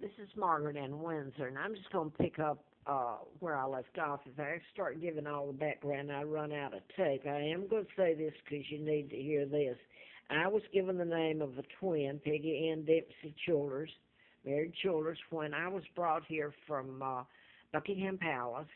This is Margaret Ann Windsor, and I'm just going to pick up where I left off. If I start giving all the background, I run out of tape. I am going to say this because you need to hear this. I was given the name of a twin, Peggy Ann Dempsey Childers, married Childers, when I was brought here from Buckingham Palace,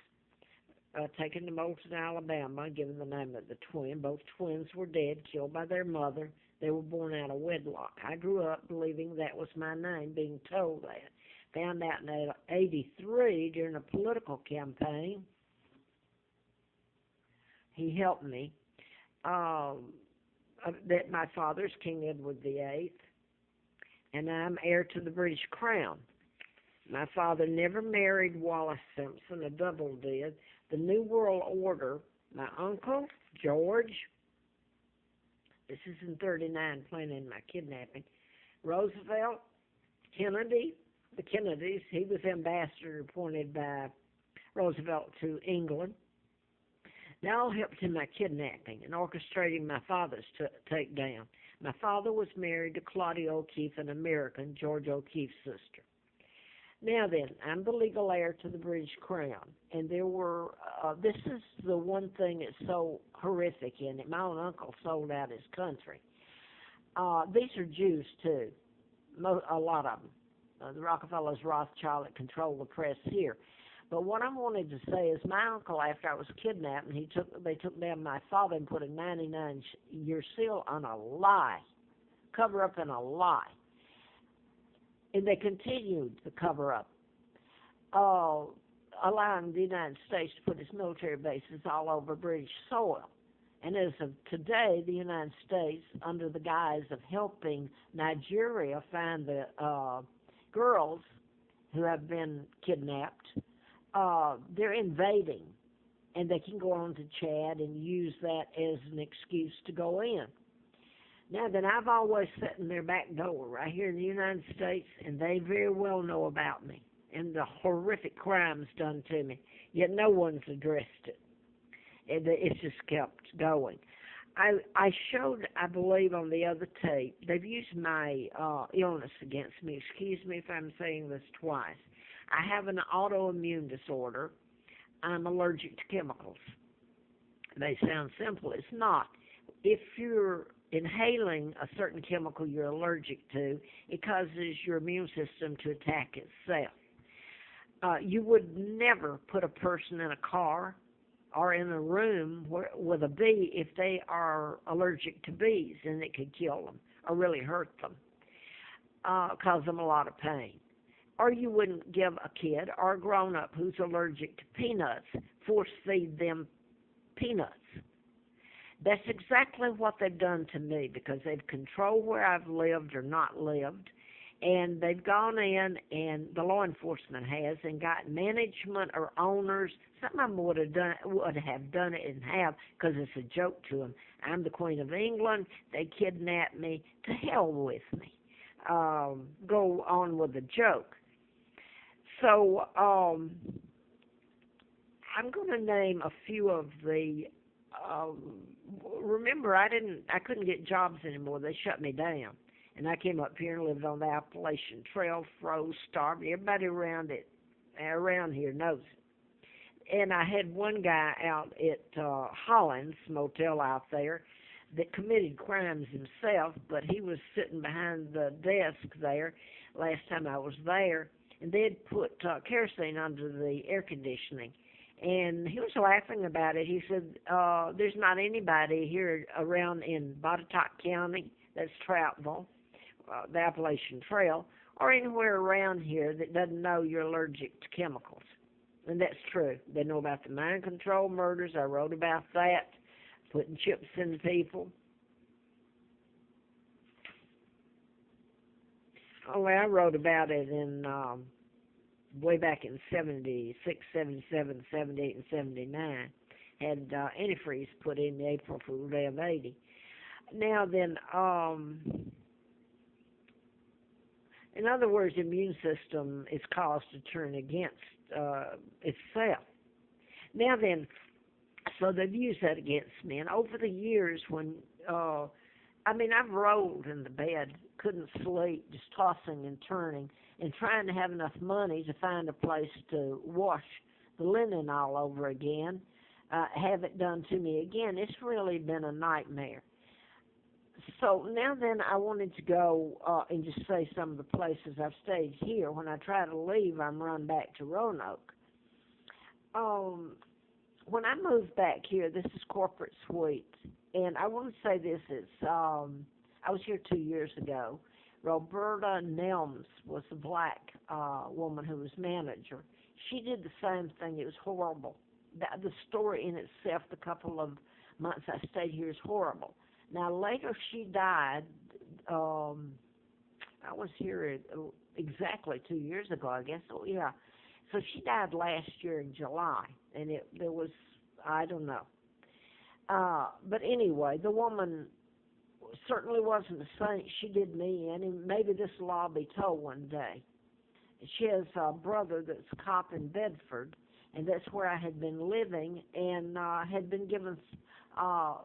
taken to Moulton, Alabama, given the name of the twin. Both twins were dead, killed by their mother. They were born out of wedlock. I grew up believing that was my name, being told that. Found out in '83 during a political campaign. He helped me. That my father's King Edward VIII, and I'm heir to the British Crown. My father never married Wallace Simpson, a double did. The New World Order, my uncle, George, this is in '39, planning my kidnapping, Roosevelt, Kennedy, the Kennedys, he was ambassador appointed by Roosevelt to England. They all helped in my kidnapping and orchestrating my father's takedown. My father was married to Claudia O'Keefe, an American, George O'Keefe's sister. Now then, I'm the legal heir to the British Crown, and there were, this is the one thing that's so horrific in it. My own uncle sold out his country. These are Jews, too, a lot of them. The Rockefellers, Rothschild that control the press here. But what I wanted to say is my uncle, after I was kidnapped, and they took down my father and put a 99-year seal on a lie, cover up in a lie. And they continued the cover-up, allowing the United States to put its military bases all over British soil. And as of today, the United States, under the guise of helping Nigeria find the girls who have been kidnapped, they're invading, and they can go on to Chad and use that as an excuse to go in. Now then, I've always sat in their back door right here in the United States, and they very well know about me and the horrific crimes done to me, yet no one's addressed it. It's just kept going. I showed, I believe, on the other tape, they've used my illness against me. Excuse me if I'm saying this twice. I have an autoimmune disorder. I'm allergic to chemicals. They sound simple. It's not. If you're inhaling a certain chemical you're allergic to, it causes your immune system to attack itself. You would never put a person in a car or in a room with a bee if they are allergic to bees, and it could kill them or really hurt them, cause them a lot of pain. Or you wouldn't give a kid or a grown-up who's allergic to peanuts, force feed them peanuts. That's exactly what they've done to me, because they've controlled where I've lived or not lived, and they've gone in, and the law enforcement has, and got management or owners. Some of them would have done it and have, because it's a joke to them. I'm the Queen of England. They kidnapped me. To hell with me. Go on with the joke. So I'm going to name a few of the. Remember, I couldn't get jobs anymore. They shut me down, and I came up here and lived on the Appalachian Trail, froze, starved. Everybody around here knows it. And I had one guy out at Hollins Motel out there that committed crimes himself, but he was sitting behind the desk there last time I was there, and they had put kerosene under the air conditioning. And he was laughing about it. He said, there's not anybody here around in Botetourt County, that's Troutville, the Appalachian Trail, or anywhere around here that doesn't know you're allergic to chemicals. And that's true. They know about the mind control murders. I wrote about that, putting chips in people. Oh, I wrote about it in way back in 76, 77, 78, and 79, had antifreeze put in the April Fool Day of 80. Now then, in other words, the immune system is caused to turn against itself. Now then, so they've used that against me. And over the years, when I mean, I've rolled in the bed, couldn't sleep, just tossing and turning, and trying to have enough money to find a place to wash the linen all over again, have it done to me again. It's really been a nightmare. So now then, I wanted to go and just say some of the places I've stayed here. When I try to leave, I'm run back to Roanoke. Um, when I moved back here, this is Corporate Suites, and I want to say this is I was here 2 years ago. Roberta Nelms was the black woman who was manager. She did the same thing. It was horrible. The story in itself, the couple of months I stayed here, is horrible. Now later she died. I was here exactly 2 years ago, I guess. Oh yeah. So she died last year in July, and there was, I don't know. But anyway, the woman certainly wasn't a saint. She did me in, and maybe this will all be told one day. She has a brother that's a cop in Bedford, and that's where I had been living, and had been given. Uh,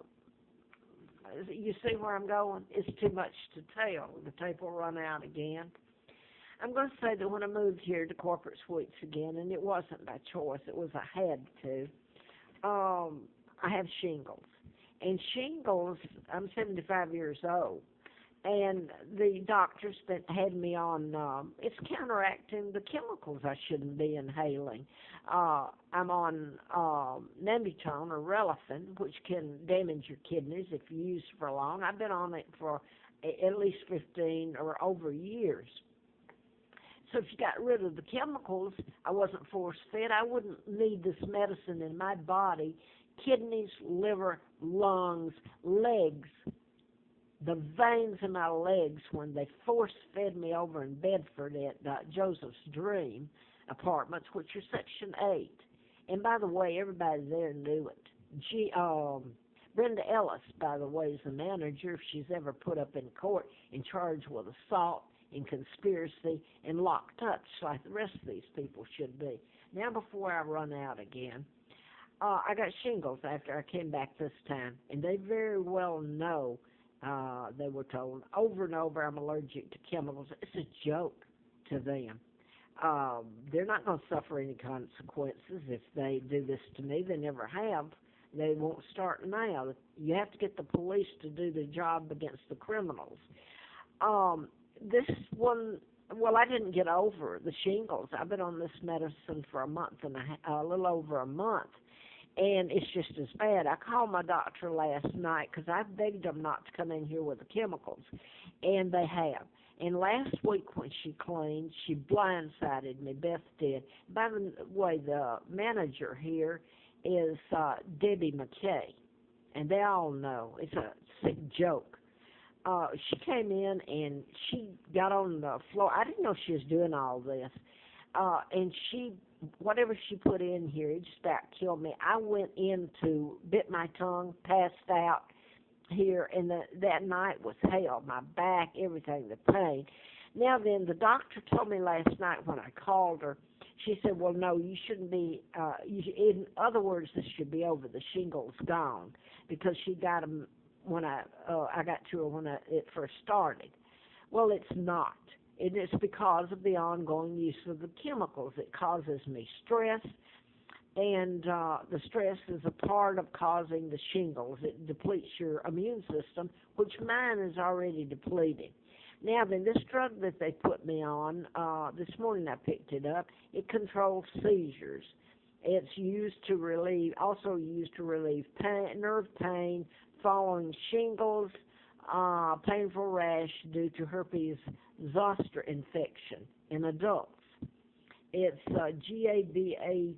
you see where I'm going? It's too much to tell. The tape will run out again. I'm going to say that when I moved here to Corporate Suites again, and it wasn't by choice, it was I had to. I have shingles, and shingles. I'm 75 years old, and the doctors that had me on, it's counteracting the chemicals I shouldn't be inhaling. I'm on Nambutal or Relafin, which can damage your kidneys if you use it for long. I've been on it for at least 15 or over years. So if you got rid of the chemicals, I wasn't force-fed, I wouldn't need this medicine in my body. Kidneys, liver, lungs, legs, the veins in my legs, when they force-fed me over in Bedford at Joseph's Dream Apartments, which are Section 8. And by the way, everybody there knew it. Brenda Ellis, by the way, is the manager. If she's ever put up in court and charged with assault and conspiracy and locked up, just like the rest of these people should be. Now, before I run out again, I got shingles after I came back this time, and they very well know. They were told over and over I'm allergic to chemicals. It's a joke to them. They're not going to suffer any consequences if they do this to me. They never have. They won't start now. You have to get the police to do their job against the criminals. This one, well, I didn't get over the shingles. I've been on this medicine for a month and a little over a month, and it's just as bad. I called my doctor last night because I begged them not to come in here with the chemicals, and they have. And last week when she cleaned, she blindsided me, Beth did. By the way, the manager here is Debbie McKay, and they all know. It's a sick joke. She came in and she got on the floor. I didn't know she was doing all this. And whatever she put in here, it just about killed me. I went bit my tongue, passed out here, and that night was hell. My back, everything, the pain. Now then, the doctor told me last night when I called her, she said, well, no, you shouldn't be, in other words, this should be over. The shingles gone, because she got them when I got to her when it first started. Well, it's not. And it's because of the ongoing use of the chemicals. It causes me stress, and the stress is a part of causing the shingles. It depletes your immune system, which mine is already depleted. Now then, this drug that they put me on, this morning I picked it up, it controls seizures. It's also used to relieve pain, nerve pain, following shingles, painful rash due to herpes zoster infection in adults. It's GABAPENIN.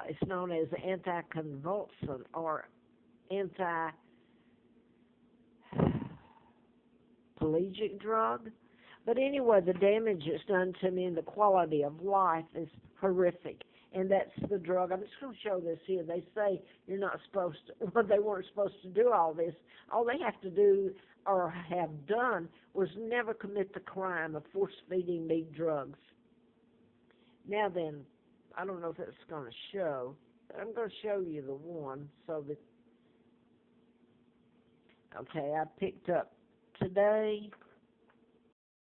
It's known as anticonvulsant or anti-pelagic drug. But anyway, the damage it's done to me and the quality of life is horrific. And that's the drug. I'm just going to show this here. They say you're not supposed to, well, they weren't supposed to do all this. All they have to do or have done was never commit the crime of force-feeding me drugs. Now then, I don't know if it's going to show, but I'm going to show you the one so that Okay, I picked up today